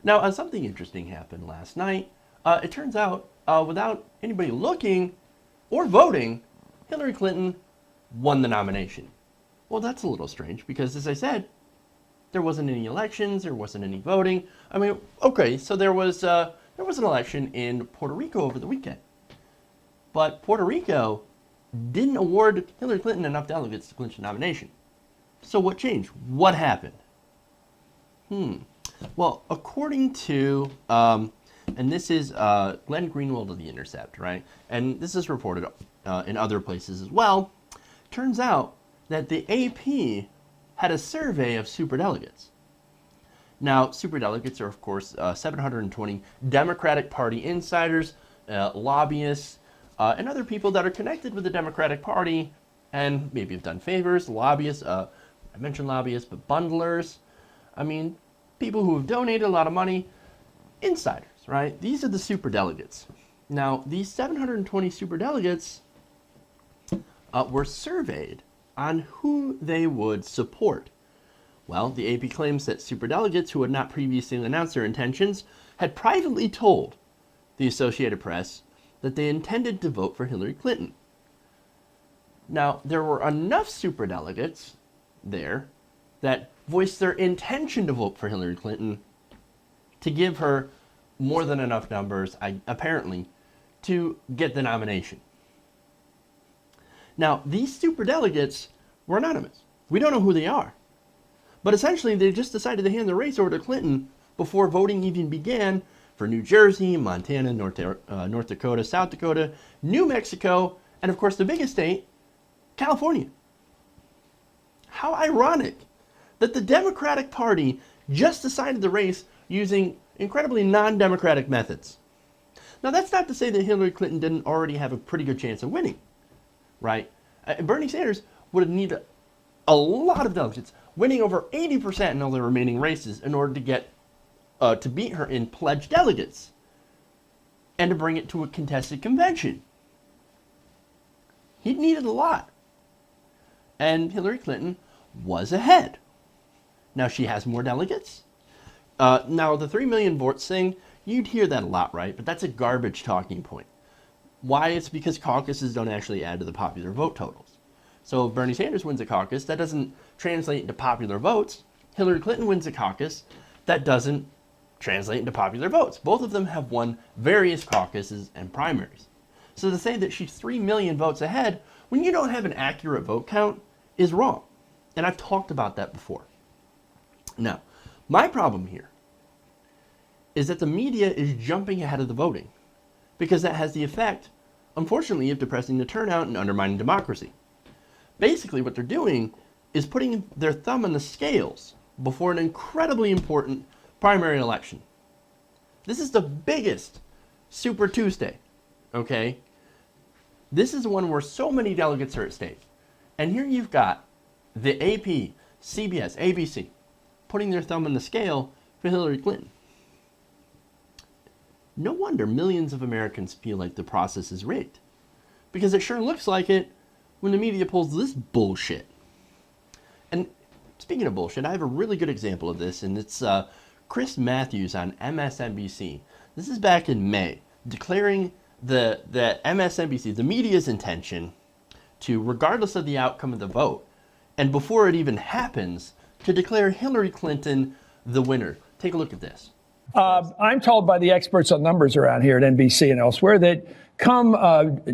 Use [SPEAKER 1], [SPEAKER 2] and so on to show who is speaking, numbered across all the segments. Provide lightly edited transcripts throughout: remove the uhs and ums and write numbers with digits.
[SPEAKER 1] Now, something interesting happened last night. It turns out, without anybody looking or voting, Hillary Clinton won the nomination. Well, that's a little strange because, as I said, there wasn't any elections, there wasn't any voting. I mean, okay, so there was an election in Puerto Rico over the weekend. But Puerto Rico didn't award Hillary Clinton enough delegates to clinch the nomination. So what changed? What happened? Well, according to, and this is Glenn Greenwald of The Intercept, right? And this is reported in other places as well. Turns out that the AP had a survey of superdelegates. Now, superdelegates are, of course, 720 Democratic Party insiders, lobbyists, and other people that are connected with the Democratic Party and maybe have done favors, lobbyists, I mentioned lobbyists, but bundlers. I mean, people who have donated a lot of money, insiders, right? These are the superdelegates. Now, these 720 superdelegates were surveyed on who they would support. Well, the AP claims that superdelegates who had not previously announced their intentions had privately told the Associated Press that they intended to vote for Hillary Clinton. Now, there were enough superdelegates there that voiced their intention to vote for Hillary Clinton to give her more than enough numbers, apparently, to get the nomination. Now, these superdelegates were anonymous. We don't know who they are. But essentially, they just decided to hand the race over to Clinton before voting even began for New Jersey, Montana, North Dakota, South Dakota, New Mexico, and of course the biggest state, California. How ironic that the Democratic Party just decided the race using incredibly non-democratic methods. Now, that's not to say that Hillary Clinton didn't already have a pretty good chance of winning, right? Bernie Sanders would have needed a lot of delegates, winning over 80% in all the remaining races in order to get to beat her in pledged delegates and to bring it to a contested convention. He needed a lot. And Hillary Clinton was ahead. Now she has more delegates. Now the 3 million votes thing, you'd hear that a lot, right? But that's a garbage talking point. Why? It's because caucuses don't actually add to the popular vote totals. So if Bernie Sanders wins a caucus, that doesn't translate into popular votes. Hillary Clinton wins a caucus, that doesn't translate into popular votes. Both of them have won various caucuses and primaries. So to say that she's 3 million votes ahead when you don't have an accurate vote count is wrong. And I've talked about that before. Now, my problem here is that the media is jumping ahead of the voting because that has the effect, unfortunately, of depressing the turnout and undermining democracy. Basically, what they're doing is putting their thumb on the scales before an incredibly important primary election. This is the biggest Super Tuesday, okay? This is one where so many delegates are at stake. And here you've got the AP, CBS, ABC, putting their thumb on the scale for Hillary Clinton. No wonder millions of Americans feel like the process is rigged, because it sure looks like it when the media pulls this bullshit. And speaking of bullshit, I have a really good example of this, and it's Chris Matthews on MSNBC. This is back in May, declaring the MSNBC, the media's intention to, regardless of the outcome of the vote, and before it even happens, to declare Hillary Clinton the winner. Take a look at this.
[SPEAKER 2] I'm told by the experts on numbers around here at NBC and elsewhere that come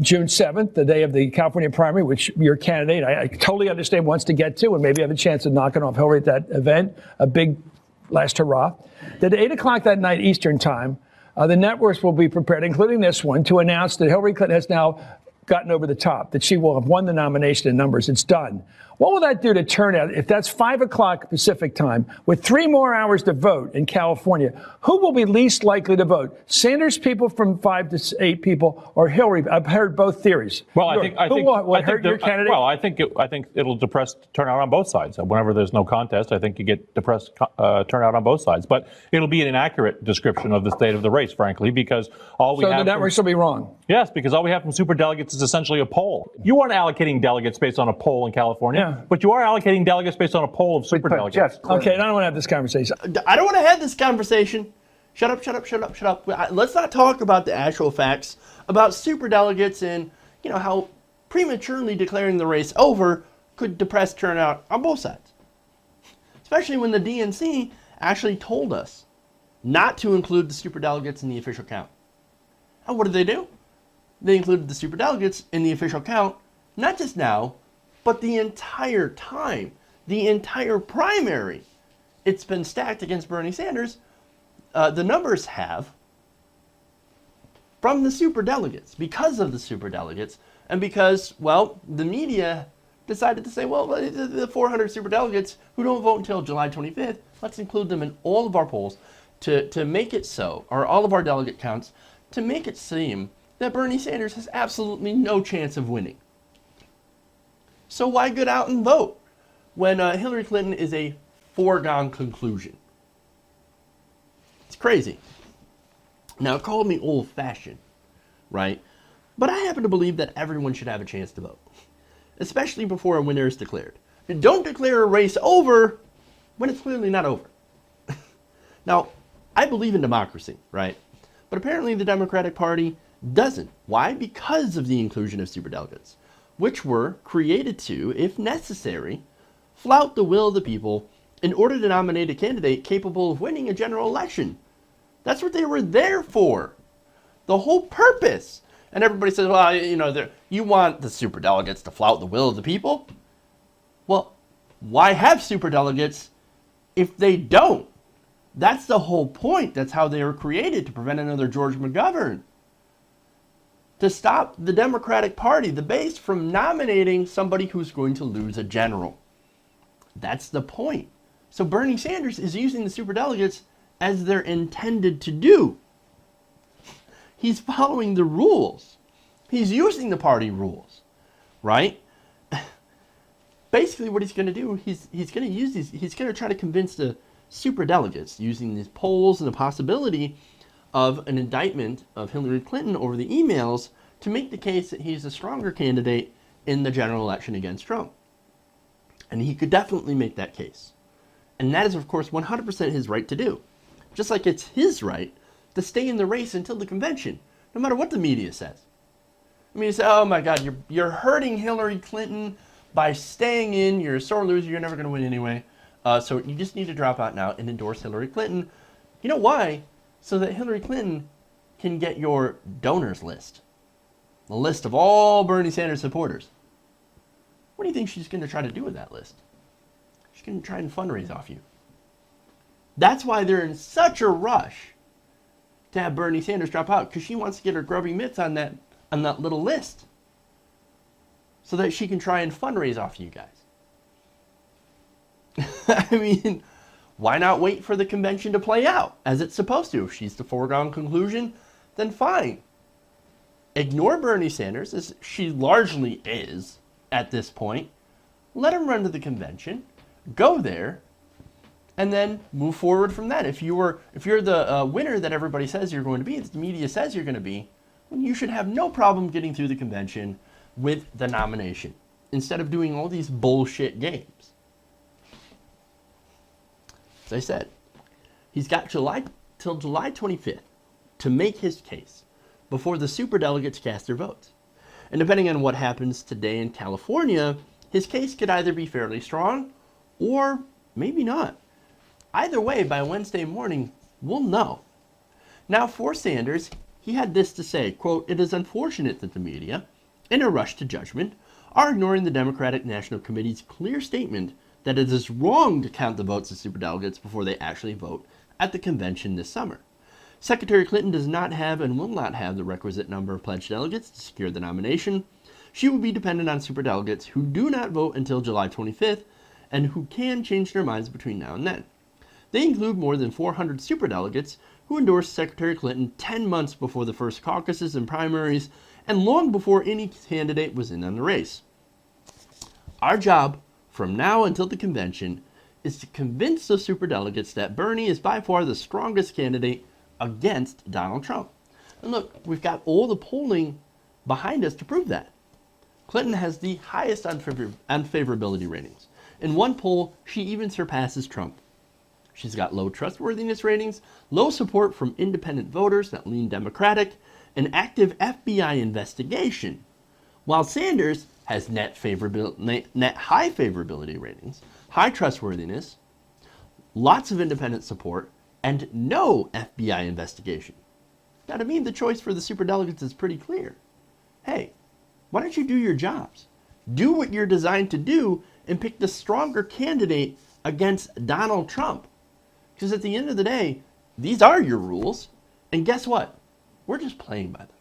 [SPEAKER 2] June 7th, the day of the California primary, which your candidate, I totally understand, wants to get to and maybe have a chance of knocking off Hillary at that event, a big last hurrah, that at 8 o'clock that night Eastern time, the networks will be prepared, including this one, to announce that Hillary Clinton has now gotten over the top, that she will have won the nomination in numbers. It's done. What will that do to turnout if that's 5 o'clock Pacific time with 3 more hours to vote in California? Who will be least likely to vote? Sanders people from 5 to 8 people or Hillary? I've heard both theories.
[SPEAKER 3] Well, I think
[SPEAKER 2] your candidate?
[SPEAKER 3] Well, I think it'll depress turnout on both sides. Whenever there's no contest, I think you get depressed turnout on both sides. But it'll be an inaccurate description of the state of the race, frankly, because all we have.
[SPEAKER 2] So the networks will be wrong.
[SPEAKER 3] Yes, because all we have from superdelegates is essentially a poll. You aren't allocating delegates based on a poll in California. Yeah. But you are allocating delegates based on a poll of superdelegates.
[SPEAKER 2] Jeff, okay, I don't want to have this conversation.
[SPEAKER 1] I don't want to have this conversation Shut up, shut up, shut up, shut up. Let's not talk about the actual facts about superdelegates and, how prematurely declaring the race over could depress turnout on both sides. Especially when the DNC actually told us not to include the superdelegates in the official count. And what did they do? They included the superdelegates in the official count, not just now, but the entire time, the entire primary. It's been stacked against Bernie Sanders. The numbers have, from the superdelegates, because of the superdelegates, and because, well, the media decided to say, well, the 400 superdelegates who don't vote until July 25th, let's include them in all of our polls to make it so, or all of our delegate counts, to make it seem that Bernie Sanders has absolutely no chance of winning. So why get out and vote when Hillary Clinton is a foregone conclusion? It's crazy. Now, call me old-fashioned, right? But I happen to believe that everyone should have a chance to vote, especially before a winner is declared. And don't declare a race over when it's clearly not over. Now, I believe in democracy, right? But apparently the Democratic Party doesn't. Why? Because of the inclusion of superdelegates, which were created to, if necessary, flout the will of the people in order to nominate a candidate capable of winning a general election. That's what they were there for. The whole purpose. And everybody says, well, you want the superdelegates to flout the will of the people? Well, why have superdelegates if they don't? That's the whole point. That's how they were created, to prevent another George McGovern. To stop the Democratic Party, the base, from nominating somebody who's going to lose a general. That's the point. So Bernie Sanders is using the superdelegates as they're intended to do. He's following the rules. He's using the party rules, right? Basically what he's going to do, he's going to use these, he's going to try to convince the superdelegates using these polls and the possibility of an indictment of Hillary Clinton over the emails to make the case that he's a stronger candidate in the general election against Trump. And he could definitely make that case. And that is, of course, 100% his right to do. Just like it's his right to stay in the race until the convention, no matter what the media says. I mean, you say, oh my God, you're hurting Hillary Clinton by staying in. You're a sore loser. You're never going to win anyway. So you just need to drop out now and endorse Hillary Clinton. You know why? So that Hillary Clinton can get your donors list. The list of all Bernie Sanders supporters. What do you think she's going to try to do with that list? She's going to try and fundraise off you. That's why they're in such a rush to have Bernie Sanders drop out, because she wants to get her grubby mitts on that little list so that she can try and fundraise off you guys. I mean, why not wait for the convention to play out as it's supposed to? If she's the foregone conclusion, then fine. Ignore Bernie Sanders, as she largely is at this point. Let him run to the convention, go there, and then move forward from that. If you're the winner that everybody says you're going to be, that the media says you're going to be, then you should have no problem getting through the convention with the nomination, instead of doing all these bullshit games. As I said, he's got till July 25th to make his case before the superdelegates cast their votes. And depending on what happens today in California, his case could either be fairly strong or maybe not. Either way, by Wednesday morning, we'll know. Now, for Sanders, he had this to say, quote, "It is unfortunate that the media, in a rush to judgment, are ignoring the Democratic National Committee's clear statement that it is wrong to count the votes of superdelegates before they actually vote at the convention this summer. Secretary Clinton does not have and will not have the requisite number of pledged delegates to secure the nomination. She will be dependent on superdelegates who do not vote until July 25th and who can change their minds between now and then. They include more than 400 superdelegates who endorsed Secretary Clinton 10 months before the first caucuses and primaries and long before any candidate was in on the race. Our job, from now until the convention, is to convince the superdelegates that Bernie is by far the strongest candidate against Donald Trump. And look, we've got all the polling behind us to prove that. Clinton has the highest unfavorability ratings. In one poll, she even surpasses Trump. She's got low trustworthiness ratings, low support from independent voters that lean Democratic, an active FBI investigation, while Sanders has net high favorability ratings, high trustworthiness, lots of independent support, and no FBI investigation. Now, to me, the choice for the superdelegates is pretty clear. Hey, why don't you do your jobs? Do what you're designed to do and pick the stronger candidate against Donald Trump. Because at the end of the day, these are your rules. And guess what? We're just playing by them.